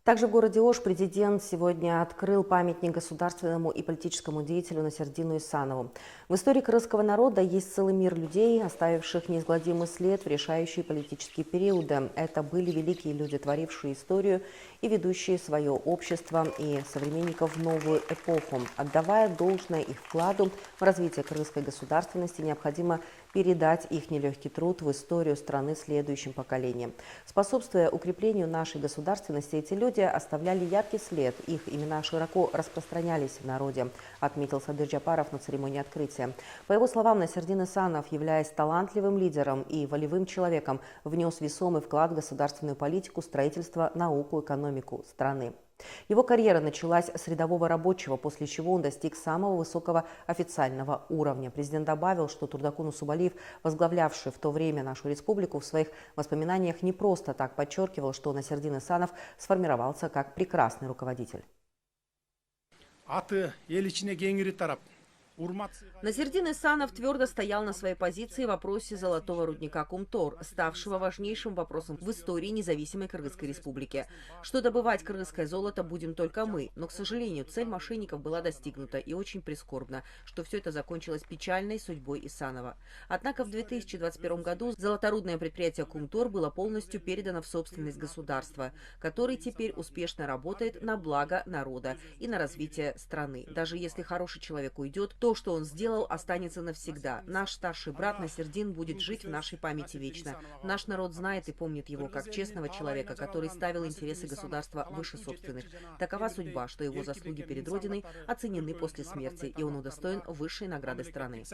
Также в городе Ош президент сегодня открыл памятник государственному и политическому деятелю Насердину Исанову. В истории крымского народа есть целый мир людей, оставивших неизгладимый след в решающие политические периоды. Это были великие люди, творившие историю и ведущие свое общество и современников в новую эпоху. Отдавая должное их вкладу в развитие крымской государственности, необходимо передать их нелегкий труд в историю страны следующим поколениям. Способствуя укреплению нашей государственности, эти люди оставляли яркий след. Их имена широко распространялись в народе, отметил Садыр Джапаров на церемонии открытия. По его словам, Насердин Исанов, являясь талантливым лидером и волевым человеком, внес весомый вклад в государственную политику, строительство, науку, экономику страны. Его карьера началась с рядового рабочего, после чего он достиг самого высокого официального уровня. Президент добавил, что Турдакун Усубалиев, возглавлявший в то время нашу республику, в своих воспоминаниях не просто так подчеркивал, что Насердин Исанов сформировался как прекрасный руководитель. Насердин Исанов твердо стоял на своей позиции в вопросе золотого рудника Кумтор, ставшего важнейшим вопросом в истории независимой Кыргызской республики. Что добывать кыргызское золото будем только мы, но, к сожалению, цель мошенников была достигнута, и очень прискорбно, что все это закончилось печальной судьбой Исанова. Однако в 2021 году золоторудное предприятие Кумтор было полностью передано в собственность государства, который теперь успешно работает на благо народа и на развитие страны. Даже если хороший человек уйдет, то, что он сделал, останется навсегда. Наш старший брат Насердин будет жить в нашей памяти вечно. Наш народ знает и помнит его как честного человека, который ставил интересы государства выше собственных. Такова судьба, что его заслуги перед Родиной оценены после смерти, и он удостоен высшей награды страны.